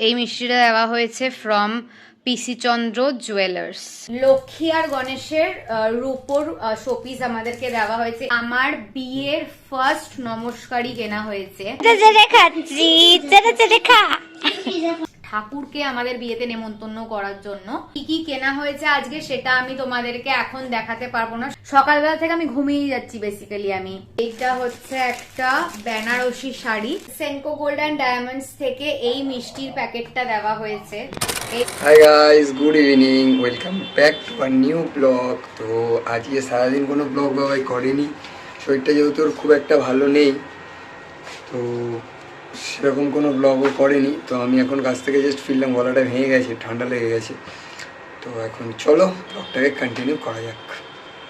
এই মিষ্টিটা দেওয়া হয়েছে from PC Chandra jewellers. Lakshmi আর গণেশের রূপোর শোপিস আমাদেরকে দেওয়া হয়েছে। আমার বিয়ের ফার্স্ট নমস্কারই কেনা হয়েছে। ঠাকুরকে আমাদের বিয়েতে নেমন্তন্ন করার জন্য কি কি কেনা হয়েছে আজকে সেটা আমি তোমাদেরকে এখন দেখাতে পারবো না। সকালবেলা থেকে আমি ঘুমিয়ে যাচ্ছি বেসিক্যালি। আমি এইটা হচ্ছে একটা Banarasi sari, Senco gold and diamonds থেকে এই মিষ্টির প্যাকেটটা দেওয়া হয়েছে। Hi guys, good evening, welcome back to a new blog. তো আজকে সারাদিন কোনো ব্লগ বাবাই করেনি, শরীরটা যেহেতু ওর খুব একটা ভালো নেই, তো সেরকম কোনো ব্লগও করেনি। তো আমি এখন কাছ থেকে জাস্ট ফিরলাম, গলাটা ভেঙে গেছে, ঠান্ডা লেগে গেছে। তো এখন চলো ব্লগটাকে কন্টিনিউ করা যাক।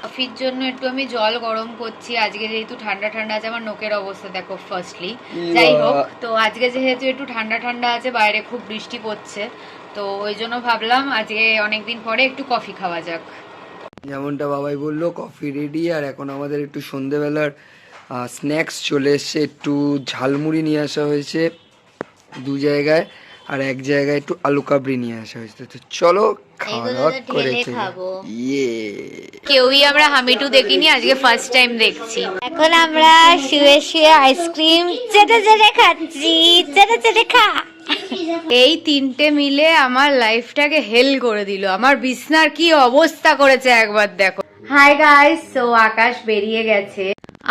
কফির জন্য একটু আমি জল গরম করছি। আজকে যেহেতু ঠান্ডা ঠান্ডা আছে, আমার নোকের অবস্থা দেখো ফার্স্টলি। যাই হোক, তো আজকে যেহেতু একটু ঠান্ডা ঠান্ডা আছে, বাইরে খুব বৃষ্টি পড়ছে, তো ওই জন্য ভাবলাম আজকে অনেকদিন পরে একটু কফি খাওয়া যাক। যেমনটা বাবাই বললো, কফি রেডি। আর এখন আমাদের একটু সন্ধেবেলার স্ন্যাক্স চলে এসছে। একটু ঝালমুড়ি নিয়ে আসা হয়েছে দু জায়গায়, আর এক জায়গায় একটু আলু কাবড়ি নিয়ে আসা হয়েছে। তো চলো খাওয়া দাওয়া করে কেউই আমরা হামিটু দেখিনি, আজকে ফার্স্ট টাইম দেখছি। এখন আমরা শুয়ে শুয়ে আইসক্রিম চেটে চেটে খাচ্ছি। চেটে চেটে খা। এই তিনটে মিলে আমার লাইফটাকে হেল করে দিল। আমার বিছনার কি অবস্থা করেছে একবার দেখো। হাই গাইস, সো আকাশ বেরিয়ে গেছে,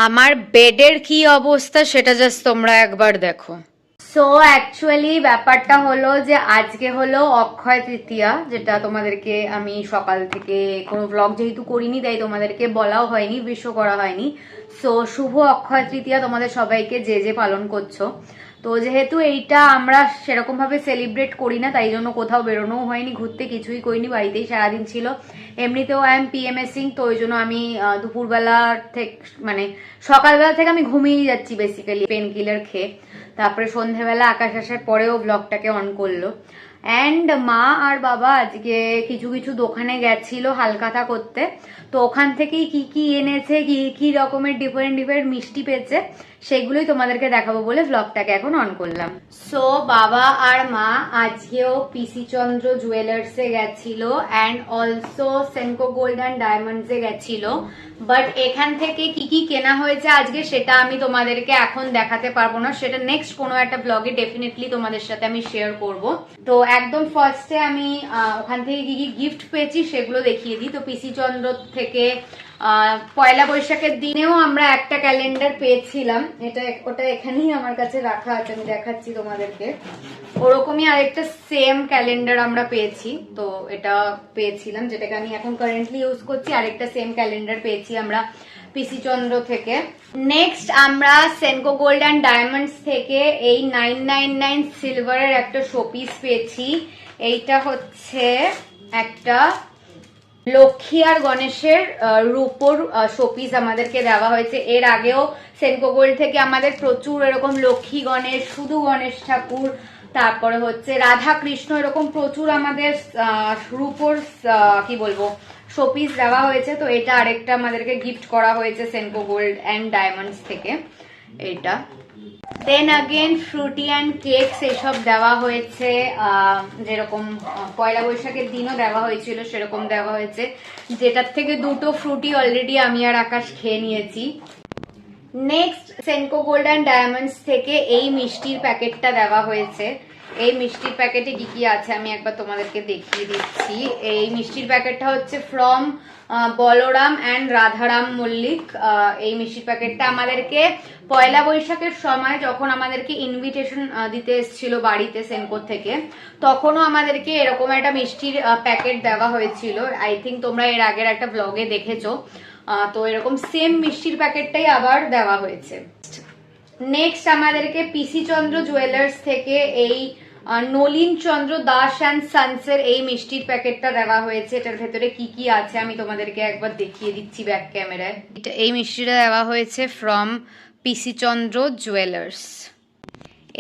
আমার বেডের কি অবস্থা সেটা জাস্ট তোমরা একবার দেখো। সো অ্যাকচুয়ালি ব্যাপারটা হলো যে আজকে হলো অক্ষয় তৃতীয়া, যেটা তোমাদেরকে আমি সকাল থেকে কোনো ব্লগ যেহেতু করিনি তাই তোমাদেরকে বলাও হয়নি, উইশও করা হয়নি। সো শুভ অক্ষয় তৃতীয়া তোমাদের সবাইকে যে যে পালন করছো। তো যেহেতু এইটা আমরা সেরকম ভাবে সেলিব্রেট করি না, তাই জন্য কোথাও বেরোনোও হয়নি, ঘুরতে কিছুই করিনি, বাড়িতেই সারাদিন ছিল। এমনিতেও আই এম পিএমএসিং, তো ওই জন্য আমি দুপুরবেলা থেকে মানে সকালবেলা থেকে আমি ঘুমিয়ে যাচ্ছি বেসিক্যালি, পেন কিলার খেয়ে। তারপরে সন্ধ্যেবেলা আকাশ আসার পরেও ব্লগটাকে অন করলো। অ্যান্ড মা আর বাবা আজকে কিছু কিছু দোকানে গেছিল হালখাতা করতে, তো ওখান থেকেই কি কি এনেছে, কি কি রকমের ডিফারেন্ট ডিফারেন্ট মিষ্টি পেয়েছে সেগুলোই তোমাদেরকে দেখাবো বলে ব্লগটাকে এখন অন করলাম। সো বাবা আর মা আজকেও পিসি চন্দ্র জুয়েলার্সে গেছিল and also Senco gold and ডায়মন্ডসে গেছিল। বাট এখান থেকে কি কি কেনা হয়েছে আজকে সেটা আমি তোমাদেরকে এখন দেখাতে পারবো না, সেটা নেক্সট কোনো একটা ব্লগে ডেফিনেটলি তোমাদের সাথে আমি শেয়ার করব। তো একদম ফার্স্টে আমি ওখান থেকে কি কি গিফট পেয়েছি সেগুলো দেখিয়ে দিই। তো পিসি চন্দ্র থেকে পয়লা বৈশাখের দিনেও আমরা একটা ক্যালেন্ডার পেয়েছিলাম, ওটা এখানেই আমার কাছে রাখা আছে, আমি দেখাচ্ছি তোমাদেরকে। ওরকমই আরেকটা সেম ক্যালেন্ডার আমরা পেয়েছি, তো এটা পেয়েছিলাম যেটাকে আমি এখন কারেন্টলি ইউজ করছি। আরেকটা সেম ক্যালেন্ডার পেয়েছি আমরা পিসি চন্দ্র থেকে। নেক্সট আমরা সেনকো গোল্ড অ্যান্ড ডায়মন্ডস থেকে এই 999 সিলভারের একটা শোপিস পেয়েছি। এইটা হচ্ছে একটা লক্ষ্মী আর গণেশের রূপোর শোপিস আমাদেরকে দেওয়া হয়েছে। এর আগেও সেনকো গোল্ড থেকে আমাদের প্রচুর এরকম লক্ষ্মী গণেশ, শুধু গণেশ ঠাকুর, তারপরে হচ্ছে রাধা কৃষ্ণ, এরকম প্রচুর আমাদের রূপোর কি বলবো শোপিস দেওয়া হয়েছে। তো এটা আরেকটা আমাদেরকে গিফট করা হয়েছে সেনকো গোল্ড অ্যান্ড ডায়মন্ডস থেকে এটা। দেন আগেন ফ্রুটি অ্যান্ড কেকস এসব দেওয়া হয়েছে, যেরকম পয়লা বৈশাখের দিনও দেওয়া হয়েছিল সেরকম দেওয়া হয়েছে, যেটার থেকে দুটো ফ্রুটি অলরেডি আমি আর আকাশ খেয়ে নিয়েছি। Next Senco gold and diamonds থেকে এই মিষ্টির প্যাকেটটা দেওয়া হয়েছে। এই মিষ্টির প্যাকেটে কি কি আছে আমি একবার তোমাদেরকে দেখিয়ে দিচ্ছি। এই মিষ্টির প্যাকেটটা হচ্ছে ফ্রম বলরাম অ্যান্ড রাধারাম মল্লিক। এই মিষ্টির প্যাকেটটা আমাদেরকে পয়লা বৈশাখের সময় যখন আমাদেরকে ইনভিটেশন দিতে এসেছিল বাড়িতে সেনকো থেকে, তখনও আমাদেরকে এরকম একটা মিষ্টির প্যাকেট দেওয়া হয়েছিল। আই থিঙ্ক তোমরা এর আগের একটা ব্লগে দেখেছো। তো এরকম সেম মিষ্টির প্যাকেটটাই আবার দেওয়া হয়েছে। নেক্সট আমাদেরকে পিসি চন্দ্র জুয়েলার্স থেকে এই নলিন চন্দ্র দাস অ্যান্ড সন্সের এই মিষ্টির প্যাকেটটা দেওয়া হয়েছে। এটার ভেতরে কি কি আছে আমি তোমাদেরকে একবার দেখিয়ে দিচ্ছি ব্যাক ক্যামেরায়। এই মিষ্টিটা দেওয়া হয়েছে ফ্রম পিসি চন্দ্র জুয়েলার্স।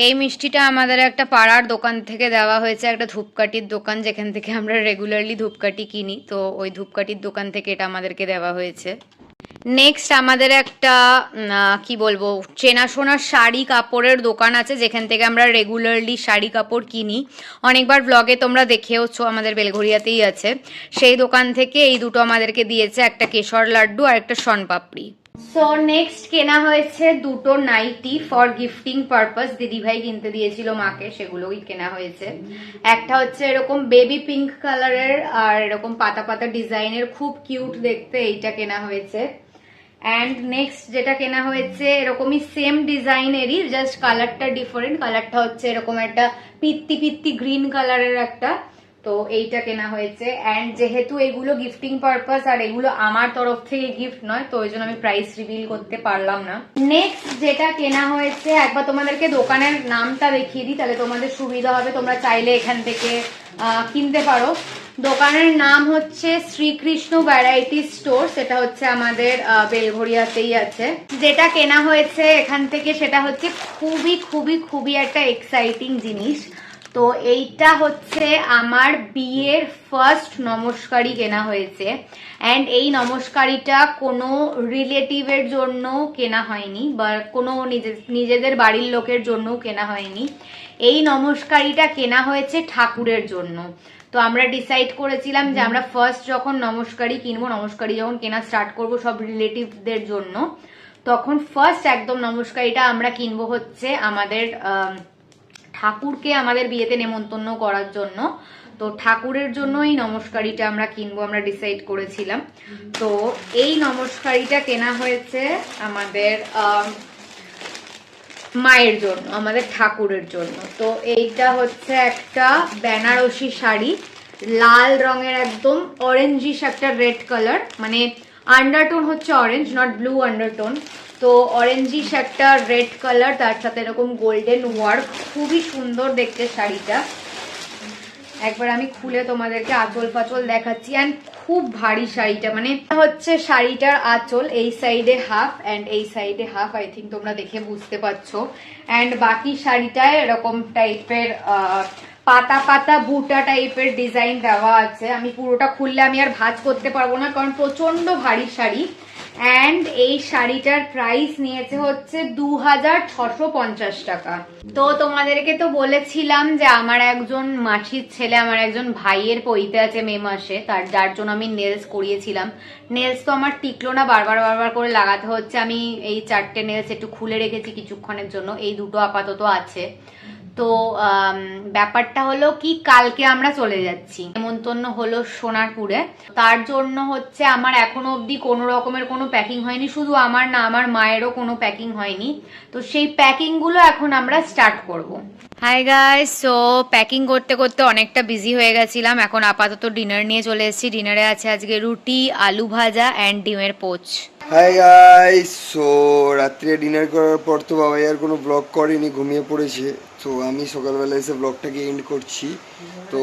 এই মিষ্টিটা আমাদের একটা পাড়ার দোকান থেকে দেওয়া হয়েছে, একটা ধূপকাঠির দোকান যেখান থেকে আমরা রেগুলারলি ধূপকাঠি কিনি, তো ওই ধূপকাঠির দোকান থেকে এটা আমাদেরকে দেওয়া হয়েছে। নেক্সট আমাদের একটা কি বলবো চেনাশোনার শাড়ি কাপড়ের দোকান আছে, যেখান থেকে আমরা রেগুলারলি শাড়ি কাপড় কিনি। অনেকবার ব্লগে তোমরা দেখেওছো, আমাদের বেলঘরিয়াতেই আছে। সেই দোকান থেকে এই দুটো আমাদেরকে দিয়েছে, একটা কেশর লাড্ডু আর একটা শনপাপড়ি। সো নেক্সট কেনা হয়েছে দুটো নাইটি ফর গিফটিং পারপাস, দিদিভাই কিনতে দিয়েছিল মাকে, সেগুলোই কেনা হয়েছে। একটা হচ্ছে এরকম বেবি পিঙ্ক কালারের আর এরকম পাতা পাতা ডিজাইনের, খুব কিউট দেখতে, এইটা কেনা হয়েছে। অ্যান্ড নেক্সট যেটা কেনা হয়েছে এরকমই সেম ডিজাইনেরই, জাস্ট কালারটা ডিফারেন্ট। কালারটা হচ্ছে এরকম একটা পিত্তি পিত্তি গ্রিন কালারের একটা, তো এইটা কেনা হয়েছে। অ্যান্ড যেহেতু এগুলো গিফটিং পারপাস আর এগুলো আমার তরফ থেকে গিফট নয়, তো ওই জন্য আমি প্রাইস রিভিল করতে পারলাম না। নেক্সট যেটা কেনা হয়েছে, একবার তোমাদেরকে দোকানের নামটা দেখিয়ে দিই, তাহলে তোমাদের সুবিধা হবে, তোমরা চাইলে এখান থেকে কিনতে পারো। দোকানের নাম হচ্ছে শ্রীকৃষ্ণ ভ্যারাইটি স্টোর, সেটা হচ্ছে আমাদের বেলঘরিয়াতেই আছে। যেটা কেনা হয়েছে এখান থেকে সেটা হচ্ছে খুবই খুবই খুবই একটা এক্সাইটিং জিনিস। তো এইটা হচ্ছে আমার বিয়ের ফার্স্ট নমস্কারই কেনা হয়েছে। অ্যান্ড এই নমস্কারিটা কোনো রিলেটিভের জন্য কেনা হয়নি বা কোনো নিজেদের বাড়ির লোকের জন্যও কেনা হয়নি। এই নমস্কারিটা কেনা হয়েছে ঠাকুরের জন্য। তো আমরা ডিসাইড করেছিলাম যে আমরা ফার্স্ট যখন নমস্কারি কিনবো, নমস্কারি যখন কেনা স্টার্ট করব সব রিলেটিভদের জন্য, তখন ফার্স্ট একদম নমস্কারিটা আমরা কিনবো হচ্ছে আমাদের ঠাকুরকে আমাদের বিয়েতে নেমন্তন্ন করার জন্য। তো ঠাকুরের জন্য এই নমস্কারিটা আমরা কিনবো, আমরা ডিসাইড করেছিলাম। তো এই নমস্কারিটা কেনা হয়েছে আমাদের মায়ের জন্য, আমাদের ঠাকুরের জন্য। তো এইটা হচ্ছে একটা বেনারসি শাড়ি, লাল রঙের, একদম অরেঞ্জিশ একটা রেড কালার, মানে আন্ডারটোন হচ্ছে অরেঞ্জ, নট ব্লু আন্ডারটোন। তো অরেঞ্জিশ একটা রেড কালার, তার সাথে এরকম গোল্ডেন ওয়ার্ক, খুবই সুন্দর দেখতে শাড়িটা। একবার আমি খুলে তোমাদেরকে আঁচল ফাচল দেখাচ্ছি। অ্যান্ড খুব ভারী শাড়িটা, মানে হচ্ছে শাড়িটার আঁচল এই সাইডে হাফ অ্যান্ড এই সাইডে হাফ, আই থিঙ্ক তোমরা দেখে বুঝতে পারছো। অ্যান্ড বাকি শাড়িটায় এরকম টাইপের পাতা পাতা বুটা টাইপের ডিজাইন দেওয়া আছে। আমি পুরোটা খুললে আমি আর ভাঁজ করতে পারবো না, কারণ প্রচন্ড ভারী শাড়ি। অ্যান্ড এই শাড়িটার প্রাইস নিয়েছে হচ্ছে 2650 টাকা। তো তোমাদেরকে তো বলেছিলাম যে আমার একজন মাসির ছেলে, আমার একজন ভাইয়ের পৈতে আছে মে মাসে, যার জন্য আমি নেলস করিয়েছিলাম। নেলস তো আমার টিকলো না, বারবার বারবার করে লাগাতে হচ্ছে। আমি এই 4টে নেলস একটু খুলে রেখেছি কিছুক্ষণের জন্য, এই দুটো আপাতত আছে। তো ব্যাপারটা হলো কি, কালকে আমরা চলে যাচ্ছি, নেমন্তন্ন হলো সোনারপুরে। তার জন্য হচ্ছে আমার এখনো অবধি কোনো রকমের কোনো প্যাকিং হয়নি, শুধু আমার না, আমার মায়েরও কোনো প্যাকিং হয়নি। তো সেই প্যাকিং গুলো এখন আমরা স্টার্ট করব। হাই গাইস, সো প্যাকিং করতে করতে অনেকটা বিজি হয়ে গেছিলাম। এখন আপাতত ডিনার নিয়ে চলে এসেছি। ডিনারে আছে আজকে রুটি, আলু ভাজা অ্যান্ড ডিমের পোচ। হাই গাইস, সো রাত্রে ডিনার করার পর তো বাবাই আর কোনো ব্লগ করেনি, ঘুমিয়ে পড়েছে। তো আমি সকালবেলা এসে ব্লগটাকে এন্ড করছি। তো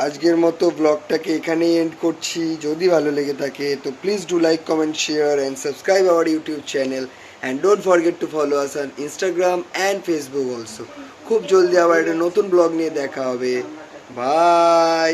আজকের মতো ব্লগটাকে এখানেই এন্ড করছি। যদি ভালো লেগে থাকে তো please do like, comment, share and subscribe our YouTube channel and don't forget to follow us on Instagram and Facebook also. খুব জলদি আবার একটা নতুন ব্লগ নিয়ে দেখা হবে। বাই।